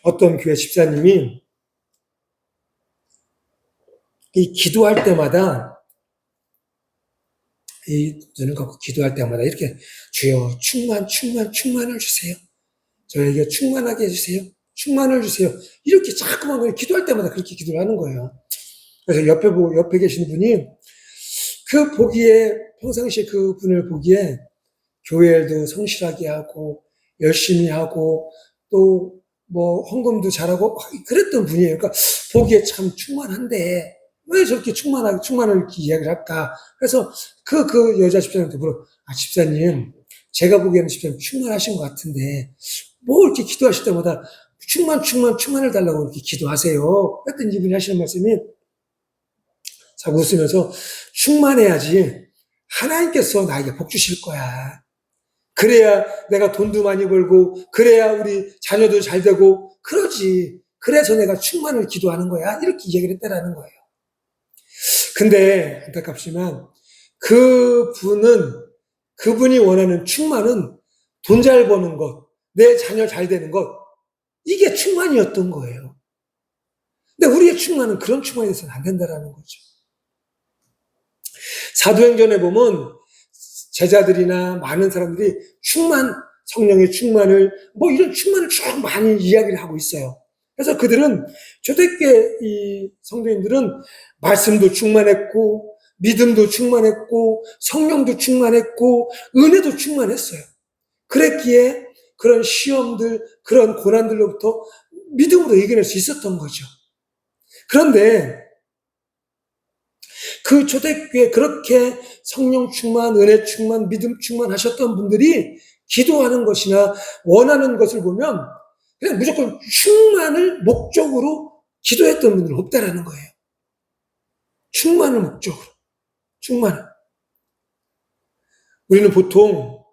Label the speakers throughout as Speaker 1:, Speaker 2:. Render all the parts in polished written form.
Speaker 1: 어떤 교회 집사님이 이 기도할 때마다 이 눈을 감고 기도할 때마다 이렇게 주여 충만을 주세요. 저에게 충만하게 해주세요. 충만을 주세요. 이렇게 자꾸만 기도할 때마다 그렇게 기도를 하는 거예요. 그래서 옆에 계신 분이 그 보기에, 평상시에 그 분을 보기에 교회도 성실하게 하고, 열심히 하고, 또 뭐 헌금도 잘하고, 그랬던 분이에요. 그러니까 보기에 참 충만한데, 왜 저렇게 충만을 이렇게 이야기를 할까? 그래서 그 여자 집사님한테 집사님, 제가 보기에는 집사님 충만하신 것 같은데, 뭐 이렇게 기도하실 때마다 충만을 달라고 이렇게 기도하세요. 그랬더니 이분이 하시는 말씀이, 자꾸 웃으면서, 충만해야지 하나님께서 나에게 복 주실 거야. 그래야 내가 돈도 많이 벌고, 그래야 우리 자녀도 잘 되고, 그러지. 그래서 내가 충만을 기도하는 거야. 이렇게 얘기를 했다라는 거예요. 근데 안타깝지만 그분이 원하는 충만은 돈 잘 버는 것, 내 자녀 잘 되는 것, 이게 충만이었던 거예요. 근데 우리의 충만은 그런 충만이 돼서는 안 된다라는 거죠. 사도행전에 보면 제자들이나 많은 사람들이 성령의 충만을, 뭐 이런 충만을 쭉 많이 이야기를 하고 있어요. 그래서 그들은, 초대교회 이 성도님들은 말씀도 충만했고, 믿음도 충만했고, 성령도 충만했고, 은혜도 충만했어요. 그랬기에 그런 시험들, 그런 고난들로부터 믿음으로 이겨낼 수 있었던 거죠. 그런데 그 초대교회 그렇게 성령 충만, 은혜 충만, 믿음 충만 하셨던 분들이 기도하는 것이나 원하는 것을 보면 그냥 무조건 충만을 목적으로 기도했던 분들은 없다라는 거예요. 충만을 목적으로. 충만을. 우리는 보통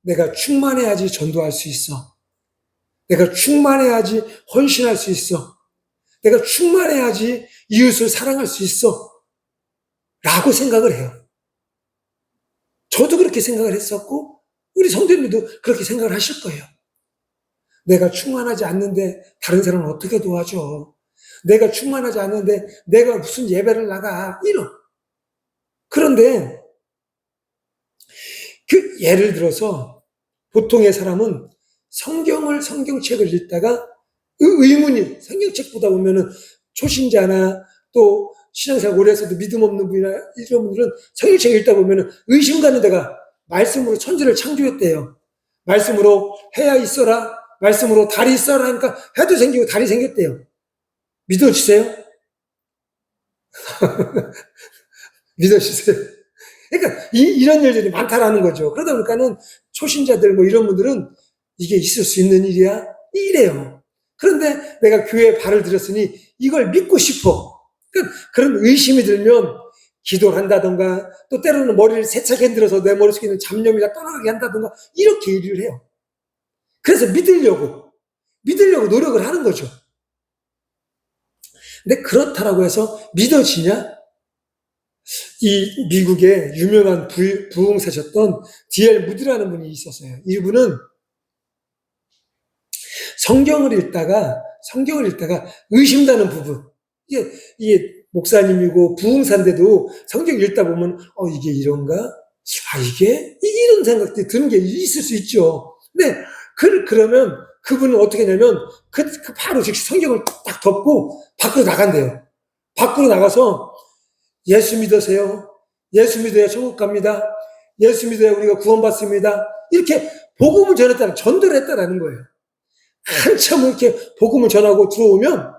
Speaker 1: 내가 충만해야지 전도할 수 있어. 내가 충만해야지 헌신할 수 있어. 내가 충만해야지 이웃을 사랑할 수 있어. 라고 생각을 해요. 저도 그렇게 생각을 했었고, 우리 성도님들도 그렇게 생각을 하실 거예요. 내가 충만하지 않는데 다른 사람을 어떻게 도와줘? 내가 충만하지 않는데 내가 무슨 예배를 나가? 이런. 그런데 예를 들어서 보통의 사람은 성경책을 읽다가 의문이, 성경책 보다 보면은 초신자나 또 신앙생활 오래 해서도 믿음 없는 분이나 이런 분들은 성경책 읽다 보면은 의심 가는 데가 말씀으로 천지를 창조했대요. 말씀으로 해야 있어라. 말씀으로 달이 있어라 하니까 해도 생기고 달이 생겼대요. 믿어주세요? 믿어주세요? 그러니까 이런 일들이 많다라는 거죠. 그러다 보니까는 초신자들 뭐 이런 분들은 이게 있을 수 있는 일이야? 이래요. 그런데 내가 교회에 발을 들였으니 이걸 믿고 싶어. 그러니까 그런 의심이 들면 기도를 한다던가 또 때로는 머리를 세차게 흔들어서 내 머릿속에 있는 잡념이나 떠나가게 한다던가 이렇게 일을 해요. 그래서 믿으려고 노력을 하는 거죠. 근데 그렇다라고 해서 믿어지냐? 이 미국의 유명한 부흥사셨던 D.L. 무디라는 분이 있었어요. 이분은 성경을 읽다가 의심나는 부분, 이게 목사님이고 부흥사인데도 성경 읽다 보면 이게 이런가? 이게 이런 생각들이 드는 게 있을 수 있죠. 근데 그러면 그분은 어떻게 하냐면 바로 즉시 성경을 딱 덮고 밖으로 나간대요. 밖으로 나가서 예수 믿으세요. 예수 믿어야 천국 갑니다. 예수 믿어야 우리가 구원받습니다. 이렇게 복음을 전도를 했다라는 거예요. 한참 이렇게 복음을 전하고 들어오면,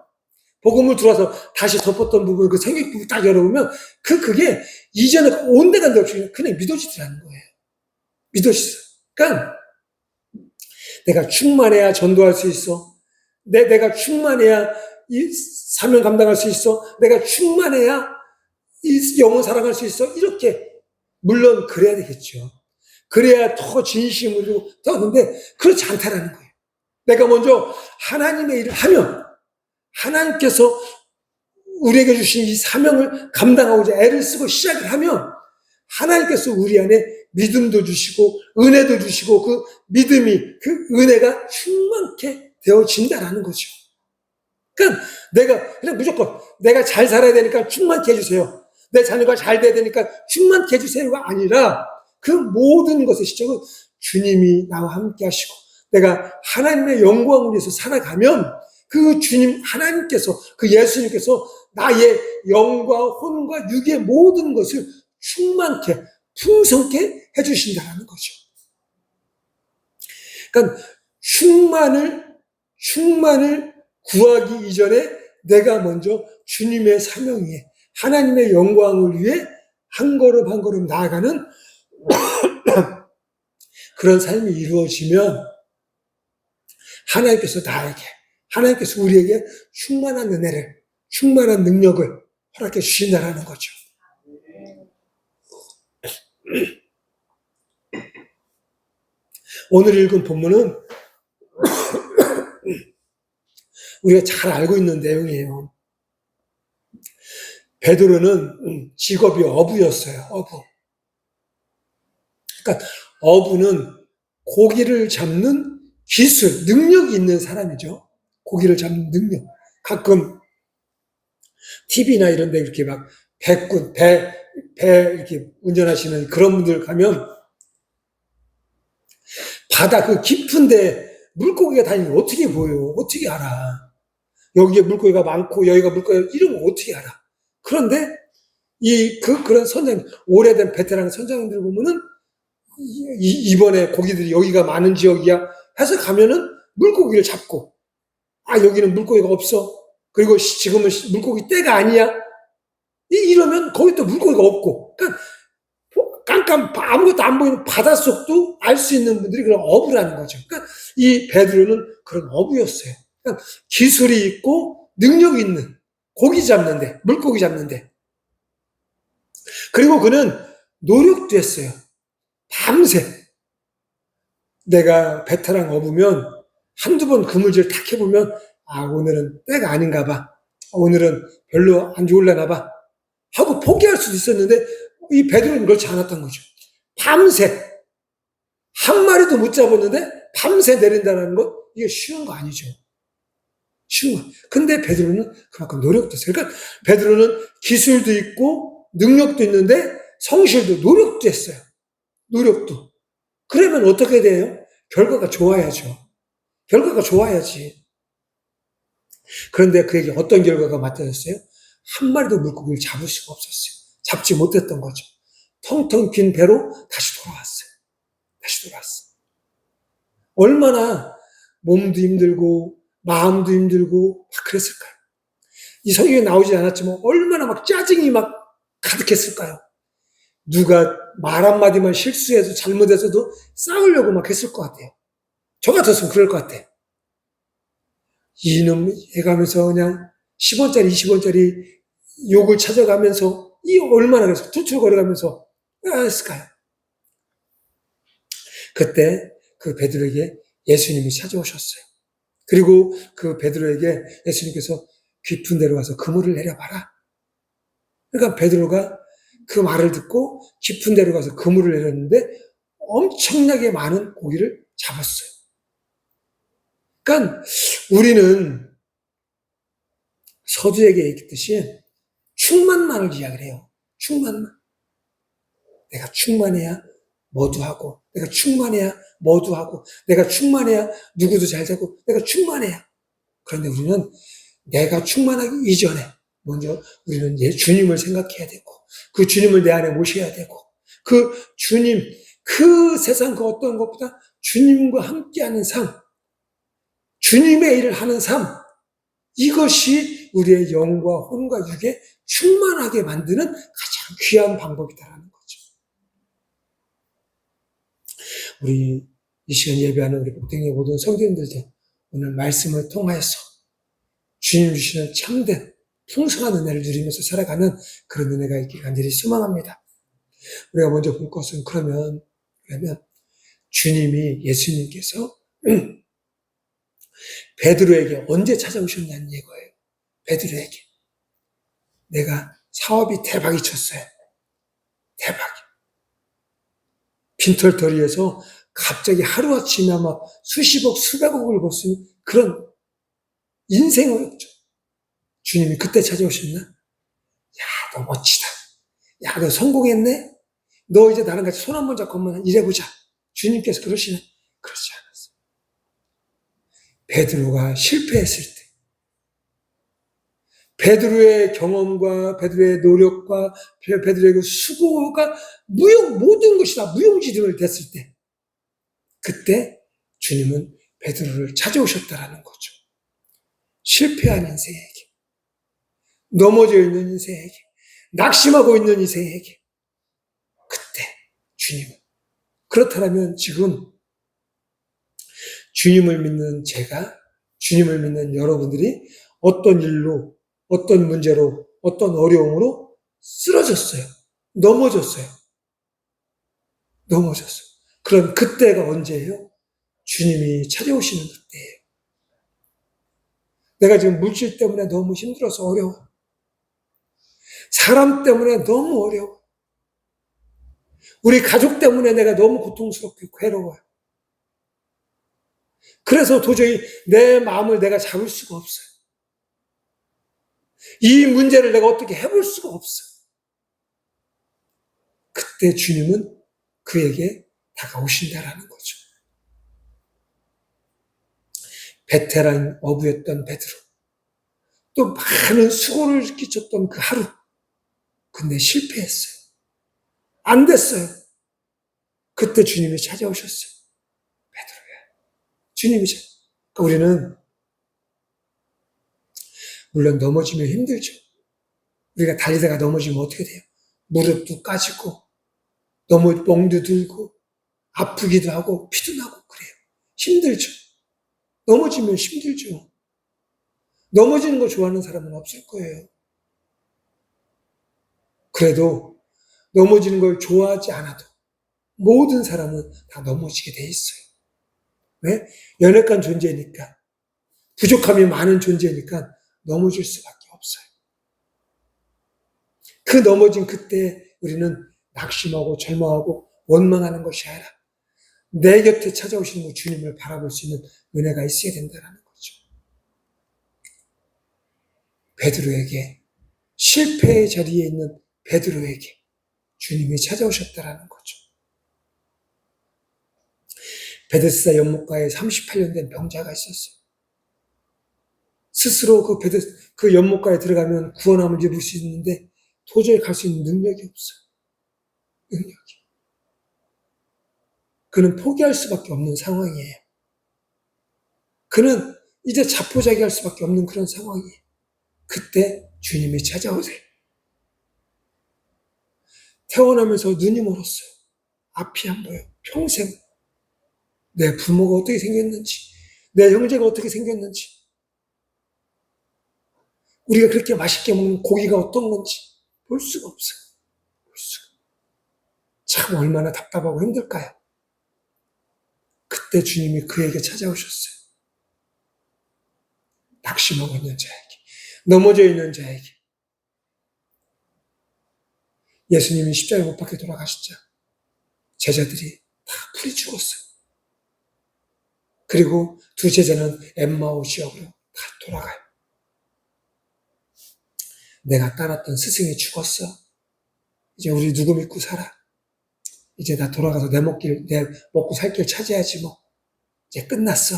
Speaker 1: 복음을 들어와서 다시 덮었던 부분, 그 성경 부분 딱 열어보면, 그게 이전에 온데간데 없이 그냥 믿어지더라는 거예요. 믿어지더라. 그러니까, 내가 충만해야 전도할 수 있어. 내가 충만해야 이 사명 감당할 수 있어. 내가 충만해야 이 영혼 사랑할 수 있어. 이렇게, 물론 그래야 되겠죠. 그래야 더 진심으로 떠는데, 그렇지 않다라는 거예요. 내가 먼저 하나님의 일을 하면 하나님께서 우리에게 주신 이 사명을 감당하고자 애를 쓰고 시작을 하면 하나님께서 우리 안에 믿음도 주시고 은혜도 주시고 그 믿음이, 그 은혜가 충만케 되어진다라는 거죠. 그러니까 내가 그냥 무조건 내가 잘 살아야 되니까 충만케 해주세요. 내 자녀가 잘 돼야 되니까 충만케 해주세요가 아니라 그 모든 것의 시작은 주님이 나와 함께 하시고 내가 하나님의 영광을 위해서 살아가면 그 주님 하나님께서 그 예수님께서 나의 영과 혼과 육의 모든 것을 충만케 풍성케 해주신다는 거죠. 그러니까 충만을 구하기 이전에 내가 먼저 주님의 사명 위에 하나님의 영광을 위해 한 걸음 한 걸음 나아가는 그런 삶이 이루어지면 하나님께서 우리에게 충만한 은혜를, 충만한 능력을 허락해 주신다는 거죠. 오늘 읽은 본문은 우리가 잘 알고 있는 내용이에요. 베드로는 직업이 어부였어요. 어부. 그러니까 어부는 고기를 잡는 기술, 능력이 있는 사람이죠. 고기를 잡는 능력. 가끔 TV나 이런 데 이렇게 막 배 이렇게 운전하시는 그런 분들 가면 바다 그 깊은데 물고기가 다니는 어떻게 보여요? 어떻게 알아? 여기에 물고기가 많고 여기가 물고기가 이런 거 어떻게 알아? 그런데 그런 선장님, 오래된 베테랑 선장님들 보면은 이번에 고기들이 여기가 많은 지역이야 해서 가면은 물고기를 잡고 여기는 물고기가 없어. 그리고 지금은 물고기 때가 아니야. 이러면 거기 또 물고기가 없고. 그러니까 깜깜 아무것도 안 보이는 바닷속도 알 수 있는 분들이 그런 어부라는 거죠. 그러니까 이 베드로는 그런 어부였어요. 그러니까 기술이 있고 능력이 있는 고기 잡는데, 물고기 잡는데. 그리고 그는 노력도 했어요. 밤새. 내가 베테랑 어부면 한두 번 그물질 탁 해보면 오늘은 때가 아닌가 봐. 오늘은 별로 안 좋을려나 봐. 하고 포기할 수도 있었는데 이 베드로는 그렇지 않았던 거죠. 밤새 한 마리도 못 잡았는데 밤새 내린다는 건 이게 쉬운 거 아니죠. 쉬운 거. 근데 베드로는 그만큼 노력도 했어요. 그러니까 베드로는 기술도 있고 능력도 있는데 성실도 노력도 했어요. 노력도. 그러면 어떻게 돼요? 결과가 좋아야죠. 결과가 좋아야지. 그런데 그에게 어떤 결과가 맞춰졌어요? 한 마리도 물고기를 잡을 수가 없었어요. 잡지 못했던 거죠. 텅텅 빈 배로 다시 돌아왔어요. 얼마나 몸도 힘들고 마음도 힘들고 막 그랬을까요? 이 성경에 나오지 않았지만 얼마나 막 짜증이 막 가득했을까요? 누가 말 한마디만 실수해서 잘못해서도 싸우려고 막 했을 것 같아요. 저 같았으면 그럴 것 같아요. 이놈 해가면서 그냥 10원짜리 20원짜리 욕을 찾아가면서 얼마나 그래서 툴툴거려가면서 했을까요? 그때 그 베드로에게 예수님이 찾아오셨어요. 그리고 그 베드로에게 예수님께서 깊은 데로 가서 그물을 내려봐라. 그러니까 베드로가 그 말을 듣고 깊은 데로 가서 그물을 내렸는데 엄청나게 많은 고기를 잡았어요. 그러니까 우리는 서두에 얘기했듯이 충만만을 이야기를 해요. 충만만. 내가 충만해야 뭐도 하고, 내가 충만해야 뭐도 하고, 내가 충만해야 누구도 잘 되고, 내가 충만해야. 그런데 우리는 내가 충만하기 이전에 먼저 우리는 주님을 생각해야 되고, 그 주님을 내 안에 모셔야 되고, 그 주님, 그 세상 그 어떤 것보다 주님과 함께하는 삶, 주님의 일을 하는 삶, 이것이 우리의 영과 혼과 육에 충만하게 만드는 가장 귀한 방법이다라는 거죠. 우리 이 시간 예배하는 우리 복댕이 모든 성도님들도 오늘 말씀을 통해서 주님 주시는 참된 풍성한 은혜를 누리면서 살아가는 그런 은혜가 있기를 간절히 소망합니다. 우리가 먼저 볼 것은 그러면 주님이 예수님께서 베드로에게 언제 찾아오셨냐는 얘기예요. 베드로에게. 내가 사업이 대박이 쳤어요. 대박. 빈털터리에서 갑자기 하루아침에 아마 수십억, 수백억을 벌 수 있는 그런 인생이었죠. 주님이 그때 찾아오셨나? 야, 너 멋지다. 야, 너 성공했네? 너 이제 나랑 같이 손 한 번 잡고 한번 일해보자. 주님께서 그러시네? 그렇지 않았어요. 베드로가 실패했을 때, 베드로의 경험과 베드로의 노력과 베드로의 그 수고가 모든 것이 다 무용지물 됐을 때, 그때 주님은 베드로를 찾아오셨다라는 거죠. 실패한 인생에게, 넘어져 있는 인생에게, 낙심하고 있는 인생에게, 그때 주님은. 그렇다면 지금 주님을 믿는 제가, 주님을 믿는 여러분들이 어떤 일로, 어떤 문제로, 어떤 어려움으로 쓰러졌어요. 넘어졌어요. 넘어졌어요. 그럼 그때가 언제예요? 주님이 찾아오시는 그때예요. 내가 지금 물질 때문에 너무 힘들어서 어려워. 사람 때문에 너무 어려워. 우리 가족 때문에 내가 너무 고통스럽고 괴로워요. 그래서 도저히 내 마음을 내가 잡을 수가 없어요. 이 문제를 내가 어떻게 해볼 수가 없어요. 그때 주님은 그에게 다가오신다라는 거죠. 베테랑 어부였던 베드로, 또 많은 수고를 끼쳤던 그 하루, 근데 실패했어요. 안 됐어요. 그때 주님이 찾아오셨어요. 베드로야, 주님이 우리는 물론 넘어지면 힘들죠. 우리가 달리다가 넘어지면 어떻게 돼요? 무릎도 까지고 멍도 들고 아프기도 하고 피도 나고 그래요. 힘들죠. 넘어지면 힘들죠. 넘어지는 거 좋아하는 사람은 없을 거예요. 그래도 넘어지는 걸 좋아하지 않아도 모든 사람은 다 넘어지게 돼 있어요. 왜? 연약한 존재니까, 부족함이 많은 존재니까 넘어질 수밖에 없어요. 그 넘어진 그때 우리는 낙심하고 절망하고 원망하는 것이 아니라 내 곁에 찾아오시는 그 주님을 바라볼 수 있는 은혜가 있어야 된다는 거죠. 베드로에게, 실패의 자리에 있는 베드로에게 주님이 찾아오셨다는 거죠. 베데스다 연못가에 38년 된 병자가 있었어요. 스스로 그 연못가에 들어가면 구원함을 입을 수 있는데 도저히 갈 수 있는 능력이 없어요. 능력이. 그는 포기할 수밖에 없는 상황이에요. 그는 이제 자포자기할 수밖에 없는 그런 상황이에요. 그때 주님이 찾아오세요. 태어나면서 눈이 멀었어요. 앞이 안 보여. 평생 내 부모가 어떻게 생겼는지, 내 형제가 어떻게 생겼는지, 우리가 그렇게 맛있게 먹는 고기가 어떤 건지 볼 수가 없어요. 볼 수가. 참 얼마나 답답하고 힘들까요? 그때 주님이 그에게 찾아오셨어요. 낙심하고 있는 자에게, 넘어져 있는 자에게. 예수님이 십자가에 못 박혀 돌아가시자 제자들이 다 풀이 죽었어요. 그리고 두 제자는 엠마오 지역으로 다 돌아가요. 내가 따랐던 스승이 죽었어. 이제 우리 누구 믿고 살아? 이제 나 돌아가서 내 먹고 살 길 찾아야지 뭐. 이제 끝났어.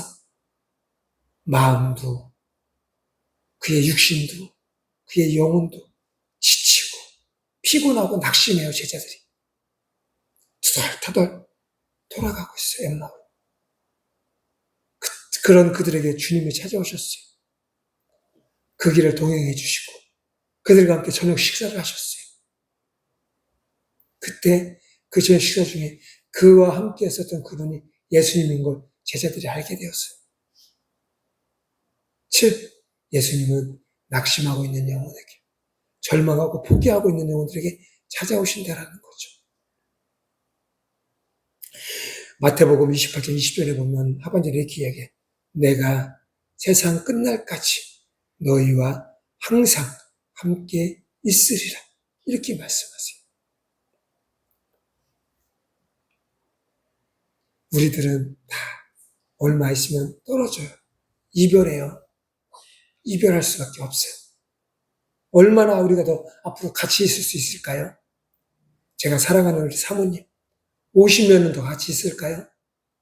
Speaker 1: 마음도, 그의 육신도, 그의 영혼도 지치고 피곤하고 낙심해요, 제자들이. 터덜터덜 돌아가고 있어요, 엠마오. 그런 그들에게 주님이 찾아오셨어요. 그 길을 동행해 주시고 그들과 함께 저녁 식사를 하셨어요. 그때 그 저녁 식사 중에 그와 함께 했었던 그분이 예수님인 걸 제자들이 알게 되었어요. 즉 예수님은 낙심하고 있는 영혼에게, 절망하고 포기하고 있는 영혼들에게 찾아오신다라는 거죠. 마태복음 28장 20절에 보면 하반절에 이렇게 이야기해. 내가 세상 끝날까지 너희와 항상 함께 있으리라. 이렇게 말씀하세요. 우리들은 다 얼마 있으면 떨어져요. 이별해요. 이별할 수밖에 없어요. 얼마나 우리가 더 앞으로 같이 있을 수 있을까요? 제가 사랑하는 우리 사모님, 50년은 더 같이 있을까요?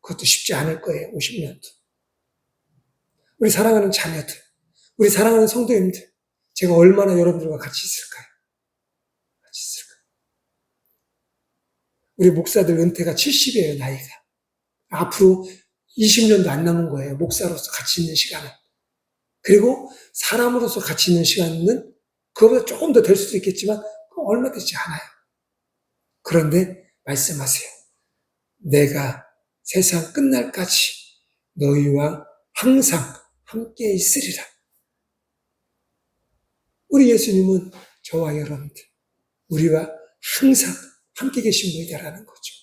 Speaker 1: 그것도 쉽지 않을 거예요, 50년도. 우리 사랑하는 자녀들, 우리 사랑하는 성도님들, 제가 얼마나 여러분들과 같이 있을까요? 같이 있을까요? 우리 목사들 은퇴가 70이에요, 나이가. 앞으로 20년도 안 남은 거예요, 목사로서 같이 있는 시간은. 그리고 사람으로서 같이 있는 시간은 그거보다 조금 더 될 수도 있겠지만 얼마 되지 않아요. 그런데 말씀하세요. 내가 세상 끝날까지 너희와 항상 함께 있으리라. 우리 예수님은 저와 여러분들, 우리와 항상 함께 계신 분이다라는 거죠.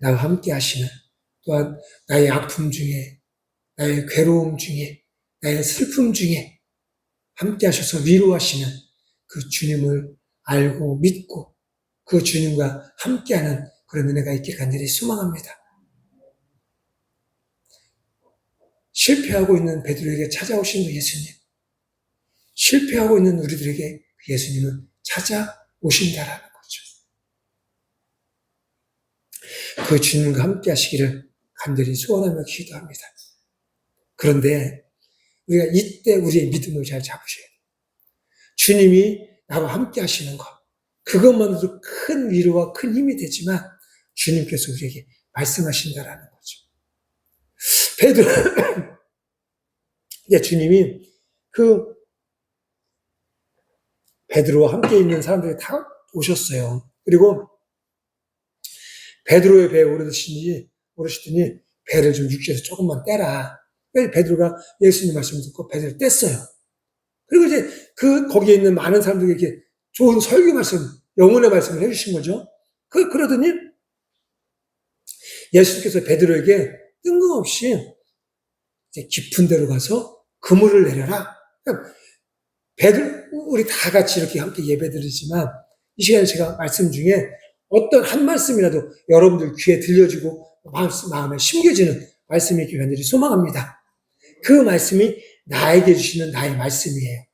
Speaker 1: 나와 함께 하시는, 또한 나의 아픔 중에, 나의 괴로움 중에, 나의 슬픔 중에 함께 하셔서 위로하시는 그 주님을 알고 믿고 그 주님과 함께하는 그런 은혜가 있길 간절히 소망합니다. 실패하고 있는 베드로에게 찾아오신 그 예수님, 실패하고 있는 우리들에게 그 예수님은 찾아오신다라는 거죠. 그 주님과 함께 하시기를 간절히 소원하며 기도합니다. 그런데 우리가 이때 우리의 믿음을 잘 잡으셔야 돼요. 주님이 나와 함께 하시는 것, 그것만으로도 큰 위로와 큰 힘이 되지만 주님께서 우리에게 말씀하신다라는 거죠. 베드로, 주님이 그 베드로와 함께 있는 사람들이 다 오셨어요. 그리고 베드로의 배에 오르시더니 배를 좀 육지에서 조금만 떼라. 베드로가 예수님 말씀을 듣고 배를 뗐어요. 그리고 이제 거기에 있는 많은 사람들에게 좋은 설교 말씀, 영혼의 말씀을 해주신 거죠. 그러더니 예수님께서 베드로에게 뜬금없이 이제 깊은 데로 가서 그물을 내려라. 우리 다 같이 이렇게 함께 예배 드리지만 이 시간에 제가 말씀 중에 어떤 한 말씀이라도 여러분들 귀에 들려주고 마음에 심겨지는 말씀이 있길 간절히 소망합니다. 그 말씀이 나에게 주시는 나의 말씀이에요.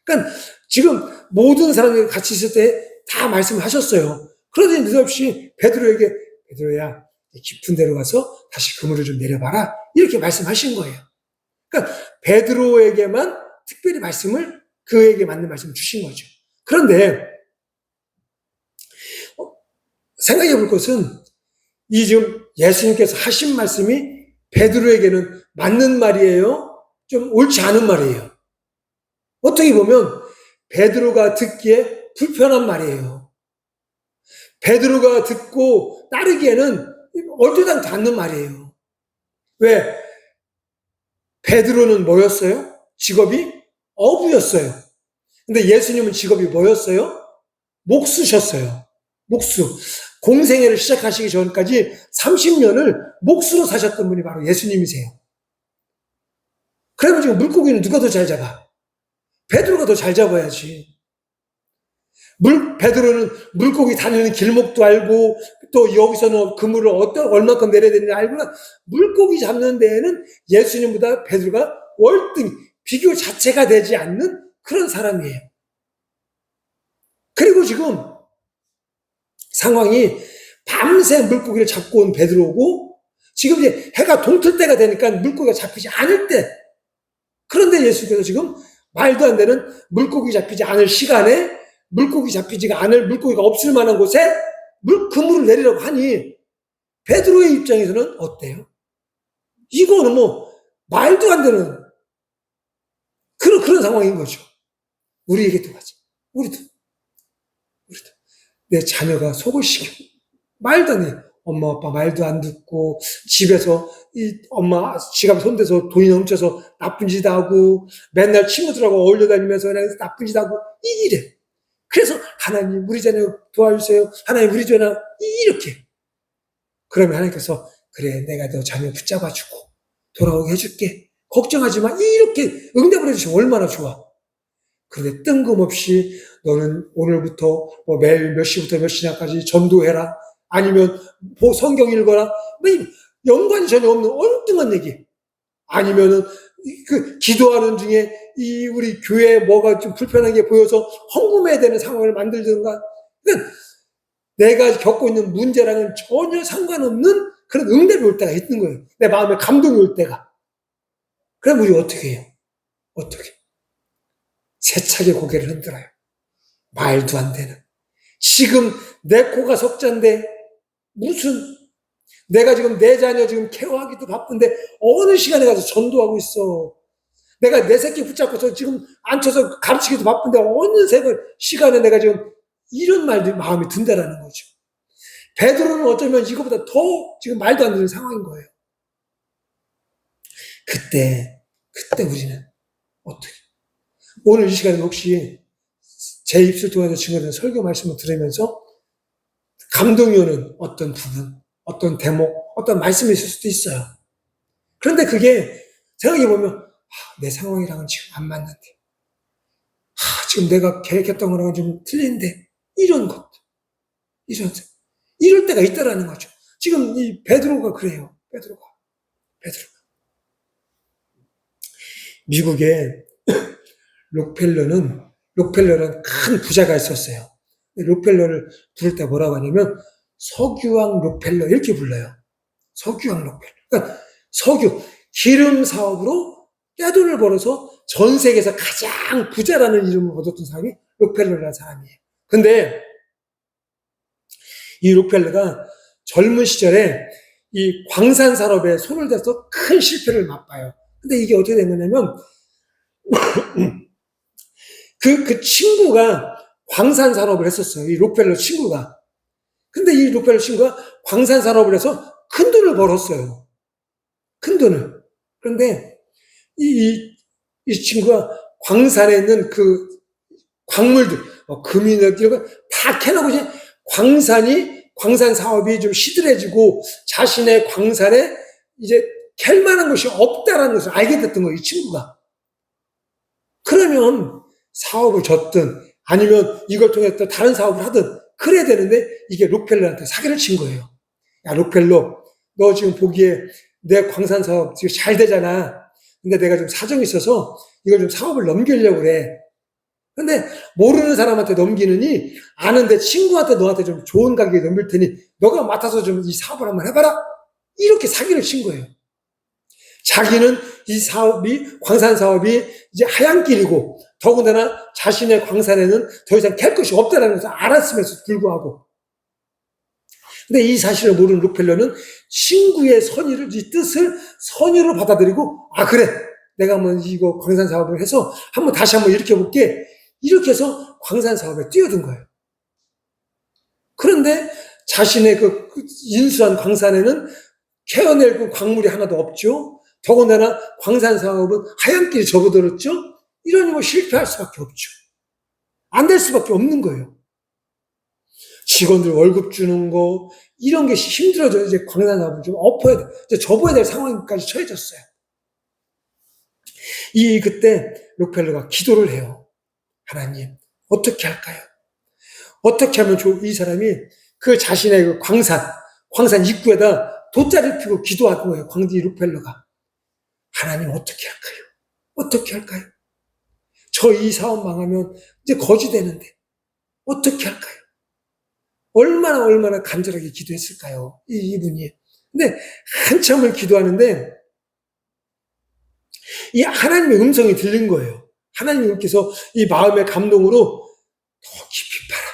Speaker 1: 그러니까 지금 모든 사람들이 같이 있을 때 다 말씀하셨어요. 그러더니 느닷없이 베드로에게 베드로야 깊은 데로 가서 다시 그물을 좀 내려봐라 이렇게 말씀하신 거예요. 그러니까 베드로에게만 특별히 말씀을 그에게 맞는 말씀을 주신 거죠. 그런데 생각해 볼 것은 이 지금 예수님께서 하신 말씀이 베드로에게는 맞는 말이에요? 좀 옳지 않은 말이에요. 어떻게 보면 베드로가 듣기에 불편한 말이에요. 베드로가 듣고 따르기에는 얼토당토 않는 말이에요. 왜? 베드로는 뭐였어요? 직업이 어부였어요. 근데 예수님은 직업이 뭐였어요? 목수셨어요. 목수. 공생애를 시작하시기 전까지 30년을 목수로 사셨던 분이 바로 예수님이세요. 그래가지고 물고기는 누가 더 잘 잡아? 베드로가 더 잘 잡아야지. 베드로는 물고기 다니는 길목도 알고 또 여기서는 그물을 얼마큼 내려야 되는지 알고 물고기 잡는 데에는 예수님보다 베드로가 월등 비교 자체가 되지 않는 그런 사람이에요. 그리고 지금 상황이 밤새 물고기를 잡고 온 베드로고 지금 이제 해가 동틀 때가 되니까 물고기가 잡히지 않을 때, 그런데 예수께서 지금 말도 안 되는 물고기 잡히지 않을 시간에 물고기 잡히지가 않을 물고기가 없을 만한 곳에 그물을 내리라고 하니 베드로의 입장에서는 어때요? 이거는 뭐 말도 안 되는 그런 상황인 거죠. 우리에게도 맞아. 우리도 내 자녀가 속을 시켜 말도 안 해. 엄마 아빠 말도 안 듣고 집에서 엄마 지갑에 손대서 돈이 넘쳐서 나쁜 짓 하고 맨날 친구들하고 어울려 다니면서 나쁜 짓 하고 이래. 그래서 하나님 우리 자녀 도와주세요. 하나님 우리 자녀 이렇게. 그러면 하나님께서 그래 내가 너 자녀 붙잡아주고 돌아오게 해줄게. 걱정하지 마. 이렇게 응답을 해주시면 얼마나 좋아. 그런데 뜬금없이 너는 오늘부터 매일 몇 시부터 몇 시냐까지 전도해라. 아니면 성경 읽어라. 연관이 전혀 없는 엉뚱한 얘기. 아니면은 그 기도하는 중에 이 우리 교회에 뭐가 좀 불편한 게 보여서 헌금해야 되는 상황을 만들든가. 그러니까 내가 겪고 있는 문제랑은 전혀 상관없는 그런 응답이 올 때가 있는 거예요. 내 마음에 감동이 올 때가. 그럼 우리 어떻게 해요? 어떻게? 세차게 고개를 흔들어요. 말도 안 되는. 지금 내 코가 석잔데 무슨 내가 지금 내 자녀 지금 케어하기도 바쁜데 어느 시간에 가서 전도하고 있어. 내가 내 새끼 붙잡고서 지금 앉혀서 가르치기도 바쁜데 어느 시간에 내가 지금 이런 말들이 마음이 든다라는 거죠. 베드로는 어쩌면 이거보다 더 지금 말도 안 되는 상황인 거예요. 그때 우리는 어떻게? 오늘 이 시간에 혹시 제 입술 통해서 증거된 설교 말씀을 들으면서 감동이 오는 어떤 부분, 어떤 대목, 어떤 말씀이 있을 수도 있어요. 그런데 그게 생각해보면 내 상황이랑은 지금 안 맞는데 지금 내가 계획했던 거랑은 좀 틀린데 이런 것들, 이럴 때가 있다라는 거죠. 지금 이 베드로가 그래요. 베드로가. 미국에 록펠러는 큰 부자가 있었어요. 록펠러를 부를 때 뭐라고 하냐면 석유왕 록펠러 이렇게 불러요. 석유왕 록펠러. 그러니까 석유, 기름 사업으로 떼돈을 벌어서 전 세계에서 가장 부자라는 이름을 얻었던 사람이 록펠러라는 사람이에요. 근데 이 록펠러가 젊은 시절에 이 광산 산업에 손을 대서 큰 실패를 맛봐요. 근데 이게 어떻게 된 거냐면 그 친구가 광산 산업을 했었어요. 이 록펠러 친구가. 근데 이 록펠러 친구가 광산 산업을 해서 큰 돈을 벌었어요. 큰 돈을. 그런데 이 친구가 광산에 있는 그 광물들, 금이나 이런 거 다 캐놓고 이제 광산 사업이 좀 시들해지고 자신의 광산에 이제 캘 만한 것이 없다라는 것을 알게 됐던 거예요, 이 친구가. 그러면 사업을 줬든 아니면 이걸 통해 또 다른 사업을 하든 그래야 되는데 이게 록펠러한테 사기를 친 거예요. 야, 록펠러, 너 지금 보기에 내 광산 사업 지금 잘 되잖아. 근데 내가 좀 사정이 있어서 이걸 좀 사업을 넘기려고 그래. 근데 모르는 사람한테 넘기느니 아는데 친구한테 너한테 좀 좋은 가격에 넘길 테니 너가 맡아서 좀 이 사업을 한번 해봐라. 이렇게 사기를 친 거예요. 자기는 이 사업이, 광산 사업이 이제 하얀길이고 더군다나 자신의 광산에는 더 이상 캘 것이 없다는 것을 알았음에도 불구하고. 근데 이 사실을 모르는 록펠러는 친구의 이 뜻을 선의로 받아들이고, 그래. 내가 한번 이거 광산 사업을 해서 다시 한번 일으켜볼게. 이렇게 해서 광산 사업에 뛰어든 거예요. 그런데 자신의 그 인수한 광산에는 캐어낼 그 광물이 하나도 없죠. 더군다나 광산 사업은 하얀길에 접어들었죠. 이러니 뭐 실패할 수밖에 없죠. 안 될 수밖에 없는 거예요. 직원들 월급 주는 거 이런 게 힘들어져. 이제 광산 사업을 좀 이제 접어야 될 상황까지 처해졌어요. 그때 록펠러가 기도를 해요. 하나님, 어떻게 할까요? 어떻게 하면 이 사람이 그 자신의 그 광산 입구에다 돗자리를 피고 기도하는 거예요. 광디 록펠러가. 하나님, 어떻게 할까요? 어떻게 할까요? 저 이 사업 망하면 이제 거지 되는데 어떻게 할까요? 얼마나 간절하게 기도했을까요? 이분이. 근데 한참을 기도하는데 이 하나님의 음성이 들린 거예요. 하나님께서 이 마음의 감동으로 더 깊이 파라.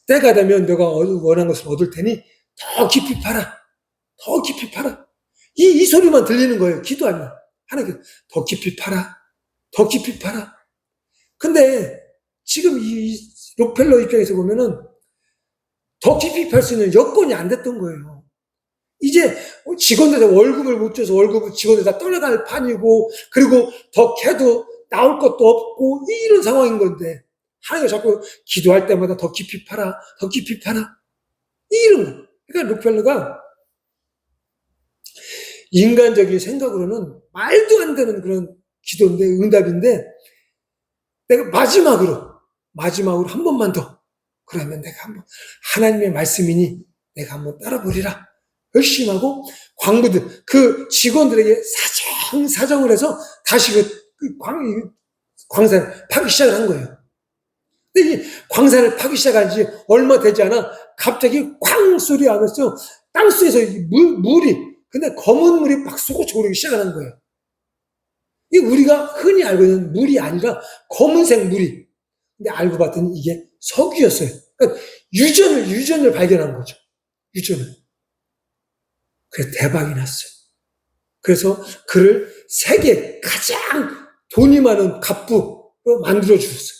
Speaker 1: 때가 되면 너가 원하는 것을 얻을 테니 더 깊이 파라. 더 깊이 파라. 이 소리만 들리는 거예요. 기도하면. 하나님, 더 깊이 파라. 더 깊이 파라. 근데 지금 이 록펠러 입장에서 보면은 더 깊이 팔 수 있는 여건이 안 됐던 거예요. 이제 직원들 월급을 못 줘서 직원들 다 떠나갈 판이고, 그리고 더 캐도 나올 것도 없고, 이런 상황인 건데, 하나님이 자꾸 기도할 때마다 더 깊이 파라, 더 깊이 파라. 이런 거. 그러니까 록펠러가 인간적인 생각으로는 말도 안 되는 그런 기도인데, 응답인데, 내가 마지막으로 한 번만 더. 그러면 내가 하나님의 말씀이니 내가 한번 따라보리라. 열심히 하고 광부들, 그 직원들에게 사정을 해서 다시 광산을 파기 시작을 한 거예요. 근데 이 광산을 파기 시작한 지 얼마 되지 않아 갑자기 쾅 소리 하면서 땅속에서 물이, 근데 검은 물이 막 솟구쳐 오르기 시작하는 거예요. 이 우리가 흔히 알고 있는 물이 아니라 검은색 물이. 근데 알고 봤더니 이게 석유였어요. 그러니까 유전을 발견한 거죠. 유전을. 그래서 대박이 났어요. 그래서 그를 세계 가장 돈이 많은 갑부로 만들어 주셨어요.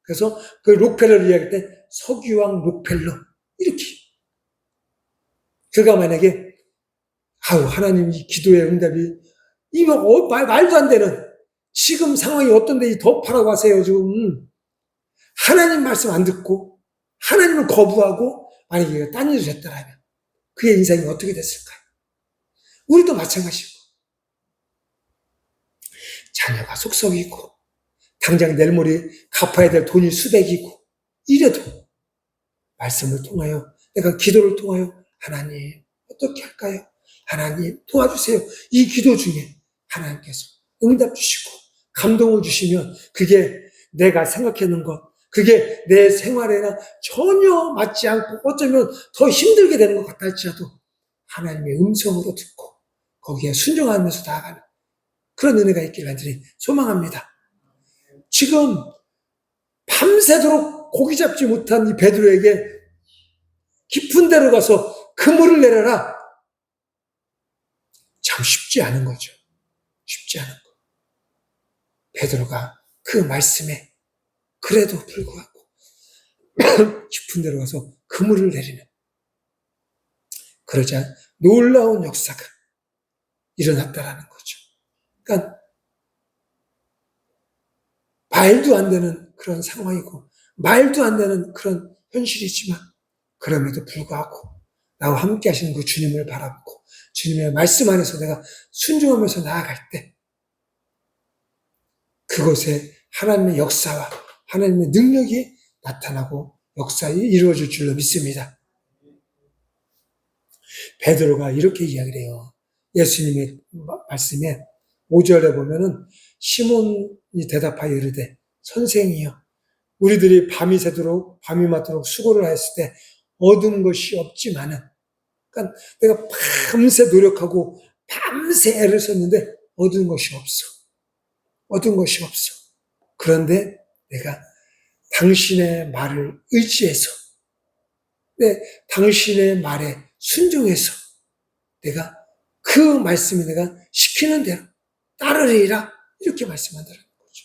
Speaker 1: 그래서 그 록펠러를 이야기할 때 석유왕 록펠러 이렇게. 그가 만약에 하나님 이 기도의 응답이 이거 말도 안 되는 지금 상황이 어떤데 더 파라고 하세요 지금. 하나님 말씀 안 듣고 하나님을 거부하고 만약에 딴 일을 했더라면 그의 인생이 어떻게 됐을까요? 우리도 마찬가지고 자녀가 속썩이고 당장 내일 모레 갚아야 될 돈이 수백이고 이래도 말씀을 통하여 내가 기도를 통하여 하나님 어떻게 할까요? 하나님 도와주세요. 이 기도 중에 하나님께서 응답 주시고 감동을 주시면 그게 내가 생각하는 것, 그게 내 생활에나 전혀 맞지 않고 어쩌면 더 힘들게 되는 것 같다 할지라도 하나님의 음성으로 듣고 거기에 순종하면서 나아가는 그런 은혜가 있기를 간절히 소망합니다. 지금 밤새도록 고기 잡지 못한 이 베드로에게 깊은 데로 가서 그물을 내려라. 참 쉽지 않은 거죠. 쉽지 않은 거. 베드로가 그 말씀에 그래도 불구하고 깊은 데로 가서 그물을 내리는 그러자 놀라운 역사가 일어났다라는 거죠. 그러니까 말도 안 되는 그런 상황이고 말도 안 되는 그런 현실이지만 그럼에도 불구하고 나와 함께 하시는 그 주님을 바라보고 주님의 말씀 안에서 내가 순종하면서 나아갈 때 그곳에 하나님의 역사와 하나님의 능력이 나타나고 역사가 이루어질 줄로 믿습니다. 베드로가 이렇게 이야기를 해요. 예수님의 말씀에 5절에 보면은 시몬이 대답하여 이르되 선생이여 우리들이 밤이 새도록 밤이 맞도록 수고를 하였을 때 얻은 것이 없지만은 그러니까 내가 밤새 노력하고 밤새 애를 썼는데 얻은 것이 없어. 얻은 것이 없어. 그런데 내가 당신의 말을 의지해서 당신의 말에 순종해서 내가 그 말씀이 내가 시키는 대로 따르리라 이렇게 말씀한다는 거죠.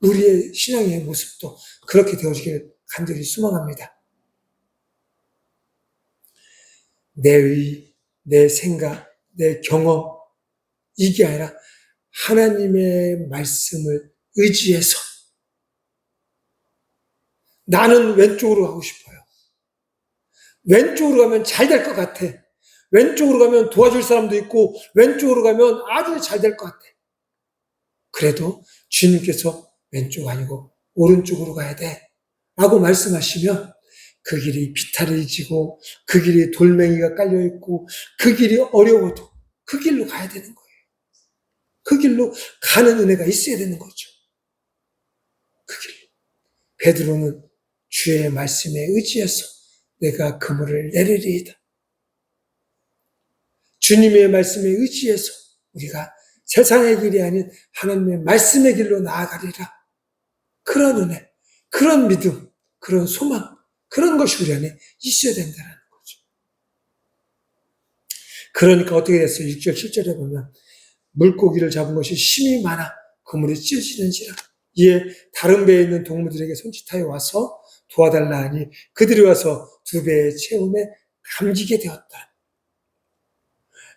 Speaker 1: 우리의 신앙의 모습도 그렇게 되어지기를 간절히 소망합니다. 내 생각, 내 경험 이게 아니라 하나님의 말씀을 의지해서 나는 왼쪽으로 가고 싶어요. 왼쪽으로 가면 잘 될 것 같아. 왼쪽으로 가면 도와줄 사람도 있고 왼쪽으로 가면 아주 잘 될 것 같아. 그래도 주님께서 왼쪽 아니고 오른쪽으로 가야 돼 라고 말씀하시면 그 길이 비탈해지고 그 길이 돌멩이가 깔려있고 그 길이 어려워도 그 길로 가야 되는 거예요. 그 길로 가는 은혜가 있어야 되는 거죠. 그 길. 베드로는 주의 말씀에 의지해서 내가 그물을 내리리이다. 주님의 말씀에 의지해서 우리가 세상의 길이 아닌 하나님의 말씀의 길로 나아가리라. 그런 은혜, 그런 믿음, 그런 소망, 그런 것이 우리 안에 있어야 된다는 거죠. 그러니까 어떻게 됐어요? 6절, 7절에 보면 물고기를 잡은 것이 심히 많아 그물이 찢어지는지라. 이에 다른 배에 있는 동무들에게 손짓하여 와서 도와달라 하니 그들이 와서 두 배의 채움에 감기게 되었다.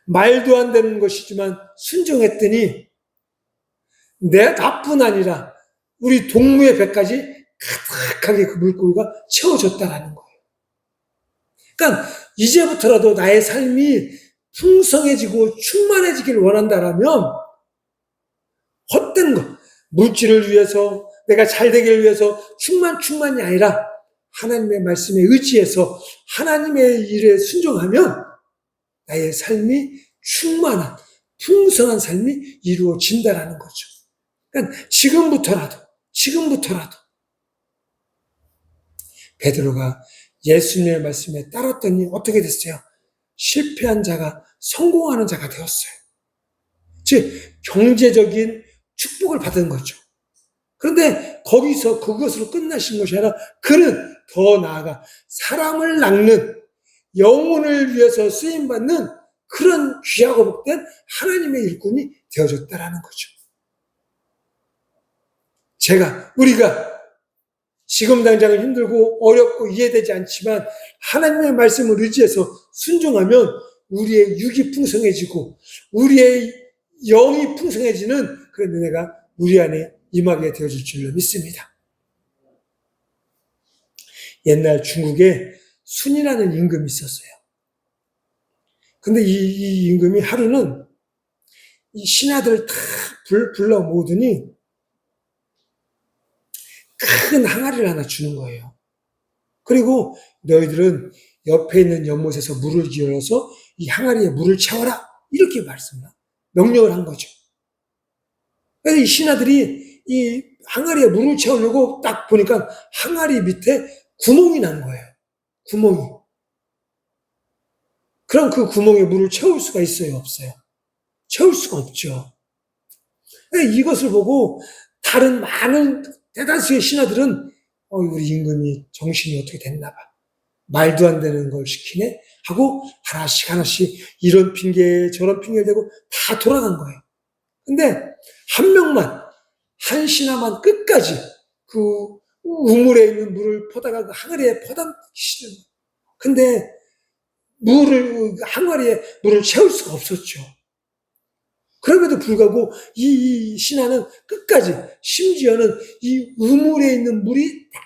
Speaker 1: 말도 안 되는 것이지만 순종했더니 나뿐 아니라 우리 동무의 배까지 가득하게 그 물고기가 채워졌다라는 거예요. 그러니까 이제부터라도 나의 삶이 풍성해지고 충만해지기를 원한다라면 헛된 것, 물질을 위해서 내가 잘 되기를 위해서 충만이 아니라 하나님의 말씀에 의지해서 하나님의 일에 순종하면 나의 삶이 충만한, 풍성한 삶이 이루어진다라는 거죠. 그러니까 지금부터라도 베드로가 예수님의 말씀에 따랐더니 어떻게 됐어요? 실패한 자가 성공하는 자가 되었어요. 즉 경제적인 축복을 받은 거죠. 그런데 거기서 그것으로 끝나신 것이 아니라 그는 더 나아가 사람을 낚는, 영혼을 위해서 쓰임받는 그런 귀하고 복된 하나님의 일꾼이 되어졌다라는 거죠. 우리가 지금 당장은 힘들고 어렵고 이해되지 않지만 하나님의 말씀을 의지해서 순종하면 우리의 육이 풍성해지고 우리의 영이 풍성해지는 그런 은혜가 우리 안에 임하게 되어질 줄로 믿습니다. 옛날 중국에 순이라는 임금이 있었어요. 근데 이 임금이 하루는 이 신하들을 다 불러 모으더니 큰 항아리를 하나 주는 거예요. 그리고 너희들은 옆에 있는 연못에서 물을 기울여서 이 항아리에 물을 채워라. 이렇게 명령을 한 거죠. 그래서 이 신하들이 이 항아리에 물을 채우려고 딱 보니까 항아리 밑에 구멍이 난 거예요. 구멍이. 그럼 그 구멍에 물을 채울 수가 있어요? 없어요? 채울 수가 없죠. 이것을 보고 다른 많은 대다수의 신하들은 우리 임금이 정신이 어떻게 됐나 봐. 말도 안 되는 걸 시키네? 하고 하나씩 이런 핑계 저런 핑계를 대고 다 돌아간 거예요. 근데 한 신하만 끝까지 그 우물에 있는 물을 퍼다가 그 항아리에 퍼담기 싫은 거예요. 근데 항아리에 물을 채울 수가 없었죠. 그럼에도 불구하고 이 신하는 끝까지, 심지어는 이 우물에 있는 물이 다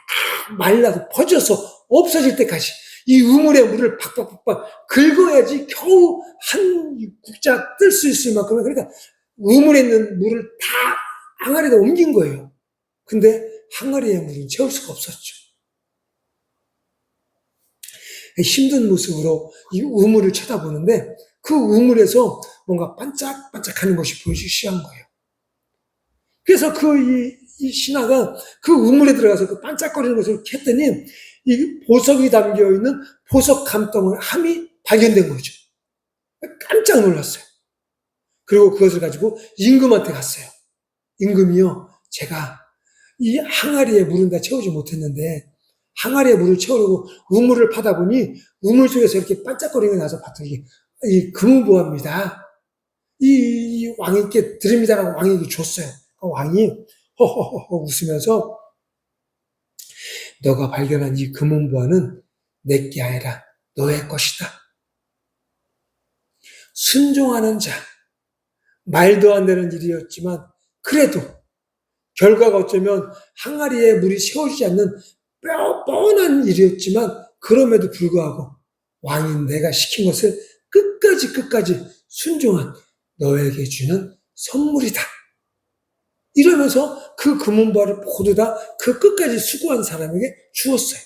Speaker 1: 말라서 퍼져서 없어질 때까지 이 우물의 물을 팍팍팍 긁어야지 겨우 한 국자 뜰 수 있을 만큼, 그러니까 우물에 있는 물을 다 항아리에다 옮긴 거예요. 근데 항아리의 물은 채울 수가 없었죠. 힘든 모습으로 이 우물을 쳐다보는데 그 우물에서 뭔가 반짝반짝하는 것이 보이기 시작한 거예요. 그래서 이 신하가 그 우물에 들어가서 그 반짝거리는 것을 했더니 이 보석이 담겨있는 보석 함이 발견된 거죠. 깜짝 놀랐어요. 그리고 그것을 가지고 임금한테 갔어요. 임금이요, 제가 이 항아리에 물은 다 채우지 못했는데 항아리에 물을 채우려고 우물을 파다 보니 우물 속에서 이렇게 반짝거리는 게 나서 봤더니 이 금은보화입니다. 이 왕에게 드립니다라고 왕에게 줬어요. 왕이 허허허 웃으면서 너가 발견한 이 금은보화는 내게 아니라 너의 것이다. 순종하는 자, 말도 안 되는 일이었지만 그래도 결과가 어쩌면 항아리에 물이 채워지지 않는 뻔한 일이었지만 그럼에도 불구하고 왕인 내가 시킨 것을 끝까지 순종한 너에게 주는 선물이다. 이러면서 그 금은보화를 모두 다 그 끝까지 수고한 사람에게 주었어요.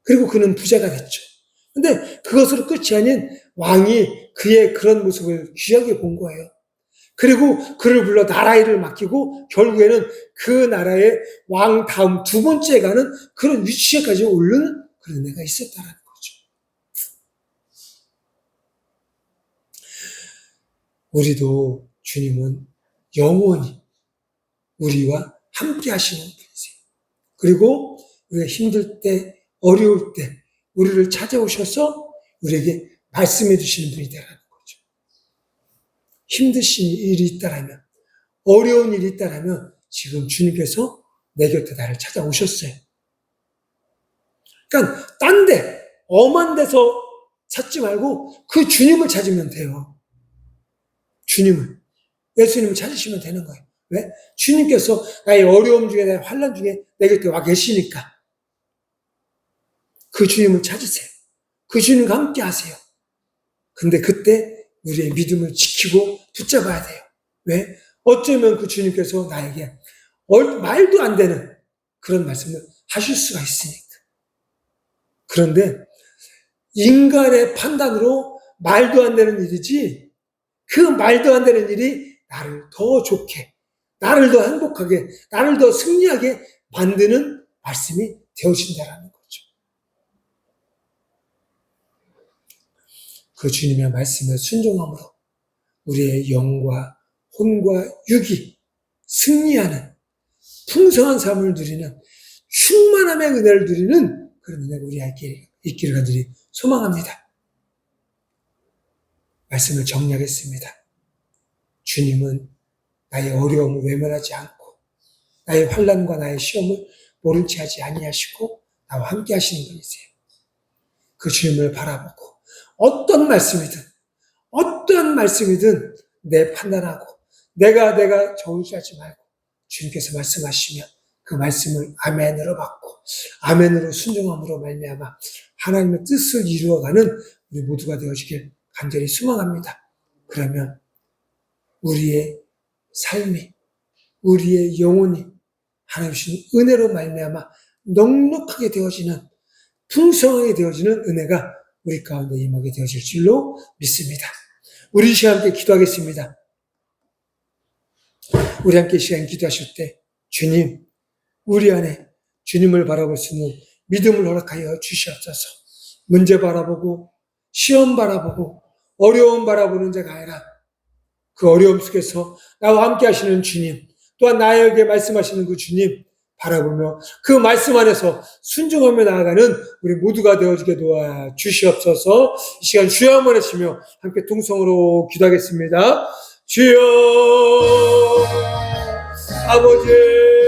Speaker 1: 그리고 그는 부자가 됐죠. 근데 그것으로 끝이 아닌 왕이 그의 그런 모습을 귀하게 본 거예요. 그리고 그를 불러 나라 일을 맡기고 결국에는 그 나라의 왕 다음 두 번째 가는 그런 위치에까지 오르는 그런 애가 있었다는 거죠. 우리도 주님은 영원히 우리와 함께 하시는 분이세요. 그리고 우리가 힘들 때, 어려울 때 우리를 찾아오셔서 우리에게 말씀해 주시는 분이라는 거죠. 힘드신 일이 있다라면, 어려운 일이 있다라면 지금 주님께서 내 곁에 나를 찾아오셨어요. 그러니까 딴 데, 엄한 데서 찾지 말고 그 주님을 찾으면 돼요. 예수님을 찾으시면 되는 거예요. 왜? 주님께서 나의 어려움 중에, 나의 환난 중에 내 곁에 와 계시니까. 그 주님을 찾으세요. 그 주님과 함께 하세요. 근데 그때 우리의 믿음을 지키고 붙잡아야 돼요. 왜? 어쩌면 그 주님께서 나에게 말도 안 되는 그런 말씀을 하실 수가 있으니까. 그런데 인간의 판단으로 말도 안 되는 일이지, 그 말도 안 되는 일이 나를 더 좋게, 나를 더 행복하게, 나를 더 승리하게 만드는 말씀이 되어진다라는 거죠. 그 주님의 말씀에 순종함으로 우리의 영과 혼과 육이 승리하는 풍성한 삶을 누리는, 충만함의 은혜를 누리는 그런 은혜가 우리에게 있기를 간절히 소망합니다. 말씀을 정리하겠습니다. 주님은 나의 어려움을 외면하지 않고, 나의 환난과 나의 시험을 모른 채 하지 아니하시고 나와 함께 하시는 분이세요. 그 주님을 바라보고 어떤 말씀이든 내 판단하고 내가 저울질하지 말고 주님께서 말씀하시면 그 말씀을 아멘으로 받고 아멘으로 순종함으로 말미암아 하나님의 뜻을 이루어가는 우리 모두가 되어지길 간절히 소망합니다. 그러면 우리의 삶이, 우리의 영혼이 하나님 주신 은혜로 말미암아 넉넉하게 되어지는, 풍성하게 되어지는 은혜가 우리 가운데 임하게 되어질 줄로 믿습니다. 우리 이 시간 함께 기도하겠습니다. 우리 함께 이 시간 기도하실 때 주님, 우리 안에 주님을 바라볼 수 있는 믿음을 허락하여 주시옵소서. 문제 바라보고 시험 바라보고 어려움 바라보는 자가 아니라 그 어려움 속에서 나와 함께 하시는 주님, 또한 나에게 말씀하시는 그 주님 바라보며 그 말씀 안에서 순종하며 나아가는 우리 모두가 되어지게 도와 주시옵소서. 이 시간 주여 한번 하시며 함께 통성으로 기도하겠습니다. 주여, 아버지